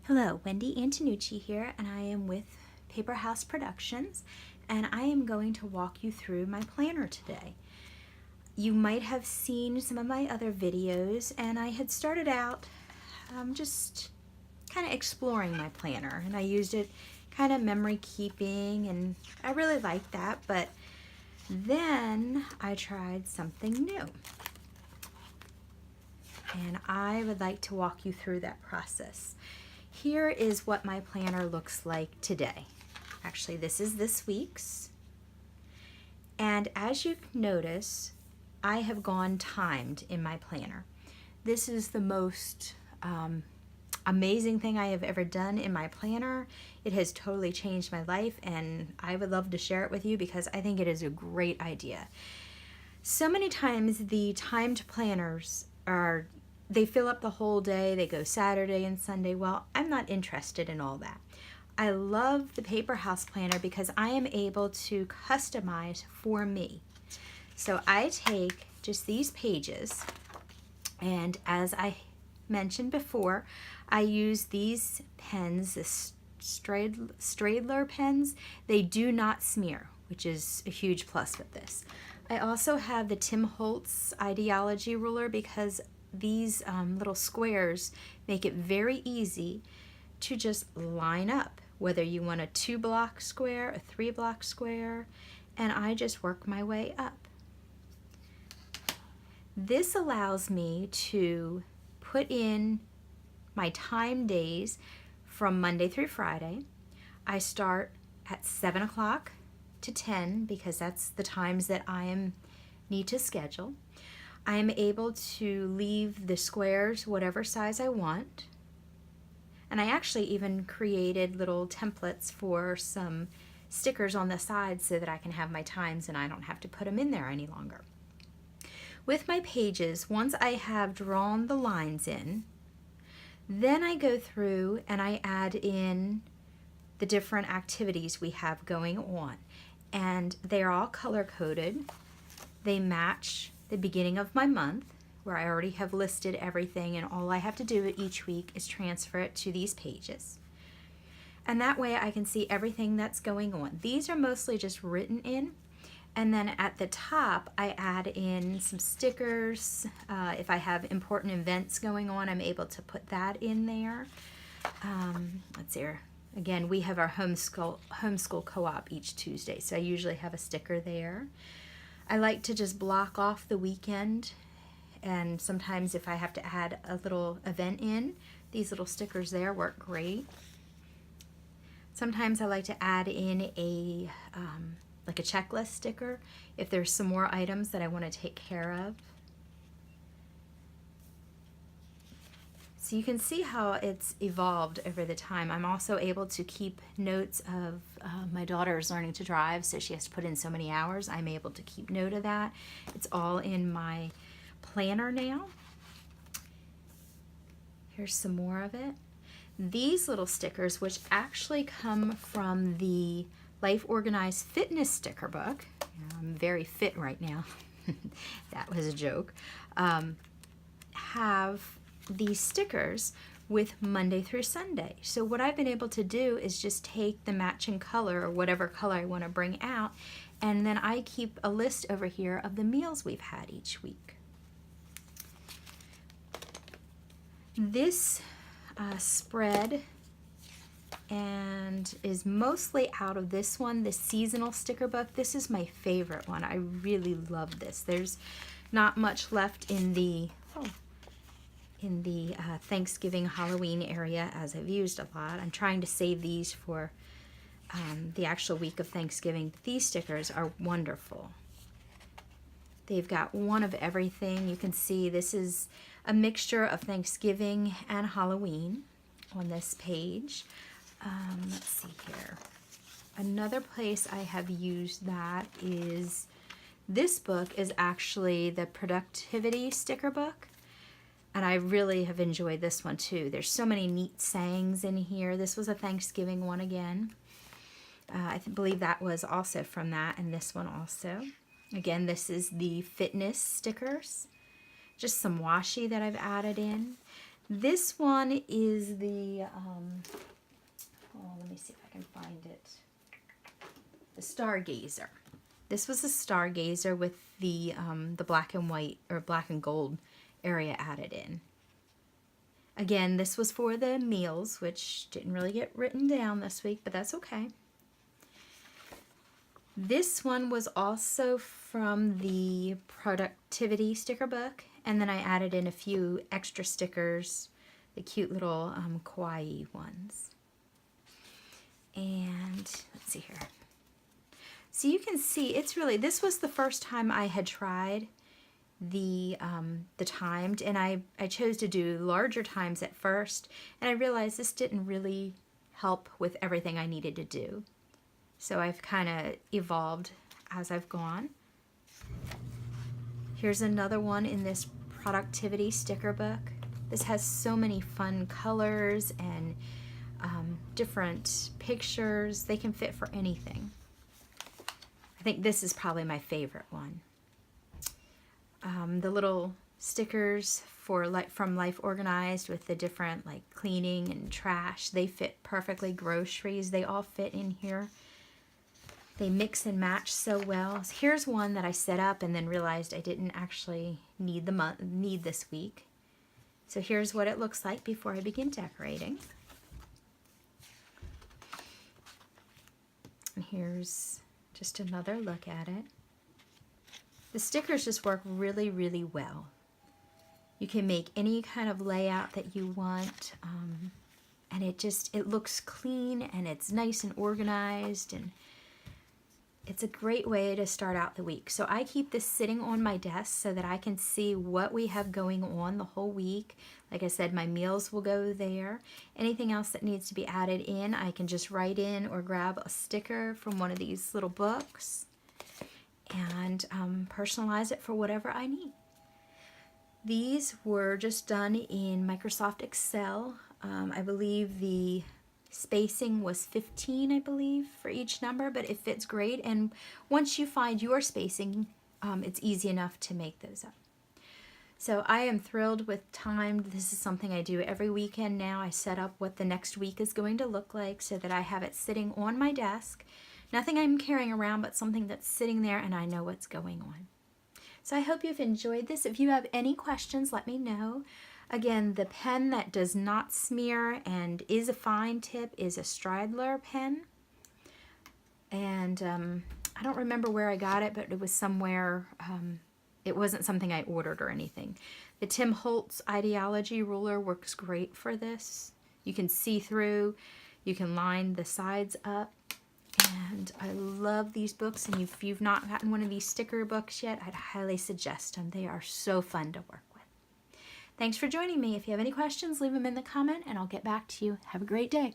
Hello, Wendy Antonucci here, and I am with Paper House Productions, and I am going to walk you through my planner today. You might have seen some of my other videos, and I had started out just kind of exploring my planner, and I used it kind of memory keeping, and I really liked that, but then I tried something new. And I would like to walk you through that process. Here is what my planner looks like today. Actually, this is this week's. And as you notice, I have gone timed in my planner. This is the most amazing thing I have ever done in my planner. It has totally changed my life, and I would love to share it with you because I think it is a great idea. So many times the timed planners they fill up the whole day, they go Saturday and Sunday. Well, I'm not interested in all that. I love the Paper House Planner because I am able to customize for me. So I take just these pages, and as I mentioned before, I use these pens, the Stradler pens. They do not smear, which is a huge plus with this. I also have the Tim Holtz Ideology ruler because these little squares make it very easy to just line up, whether you want a 2-block square, a 3-block square, and I just work my way up. This allows me to put in my time days from Monday through Friday. I start at 7 o'clock to 10 because that's the times that I need to schedule. I am able to leave the squares whatever size I want. And I actually even created little templates for some stickers on the side so that I can have my times and I don't have to put them in there any longer. With my pages, once I have drawn the lines in, then I go through and I add in the different activities we have going on. And they're all color-coded. They match the beginning of my month, where I already have listed everything, and all I have to do each week is transfer it to these pages. And that way I can see everything that's going on. These are mostly just written in, and then at the top I add in some stickers. If I have important events going on, I'm able to put that in there. Let's see here. Again, we have our homeschool co-op each Tuesday, so I usually have a sticker there. I like to just block off the weekend, and sometimes if I have to add a little event in, these little stickers there work great. Sometimes I like to add in like a checklist sticker if there's some more items that I want to take care of. So you can see how it's evolved over the time. I'm also able to keep notes of my daughter is learning to drive, so she has to put in so many hours. I'm able to keep note of that. It's all in my planner now. Here's some more of it. These little stickers, which actually come from the Life Organized Fitness sticker book. I'm very fit right now. That was a joke. Have these stickers with Monday through Sunday. So what I've been able to do is just take the matching color or whatever color I want to bring out, and then I keep a list over here of the meals we've had each week. This spread and is mostly out of this one, the seasonal sticker book. This is my favorite one. I really love this. There's not much left in the Thanksgiving, Halloween area, as I've used a lot. I'm trying to save these for the actual week of Thanksgiving. These stickers are wonderful. They've got one of everything. You can see this is a mixture of Thanksgiving and Halloween on this page. Let's see here. Another place I have used that is, this book is actually the Productivity sticker book. And I really have enjoyed this one too. There's so many neat sayings in here. This was a Thanksgiving one again. I believe that was also from that, and this one also. Again, this is the fitness stickers. Just some washi that I've added in. This one is the, let me see if I can find it. The Stargazer. This was a Stargazer with the black and white, or black and gold area added in. Again, this was for the meals, which didn't really get written down this week, but that's okay. This one was also from the productivity sticker book, and then I added in a few extra stickers, the cute little kawaii ones. And let's see here. So you can see it's really, this was the first time I had tried the timed, and I chose to do larger times at first, and I realized this didn't really help with everything I needed to do. So I've kind of evolved as I've gone. Here's another one in this productivity sticker book. This has so many fun colors and different pictures. They can fit for anything. I think this is probably my favorite one. The little stickers from Life Organized with the different like cleaning and trash, they fit perfectly. Groceries, they all fit in here. They mix and match so well. So here's one that I set up and then realized I didn't actually need this week. So here's what it looks like before I begin decorating. And here's just another look at it. The stickers just work really, really well. You can make any kind of layout that you want, and it looks clean and it's nice and organized, and it's a great way to start out the week. So I keep this sitting on my desk so that I can see what we have going on the whole week. Like I said, my meals will go there. Anything else that needs to be added in, I can just write in or grab a sticker from one of these little books and personalize it for whatever I need. These were just done in Microsoft Excel. I believe the spacing was 15, I believe, for each number, but it fits great. And once you find your spacing, it's easy enough to make those up. So I am thrilled with timed. This is something I do every weekend now. I set up what the next week is going to look like so that I have it sitting on my desk. Nothing I'm carrying around, but something that's sitting there and I know what's going on. So I hope you've enjoyed this. If you have any questions, let me know. Again, the pen that does not smear and is a fine tip is a Stradler pen. And I don't remember where I got it, but it was somewhere. It wasn't something I ordered or anything. The Tim Holtz Ideology ruler works great for this. You can see through. You can line the sides up. And I love these books, and if you've not gotten one of these sticker books yet, I'd highly suggest them. They are so fun to work with. Thanks for joining me. If you have any questions, leave them in the comment, and I'll get back to you. Have a great day.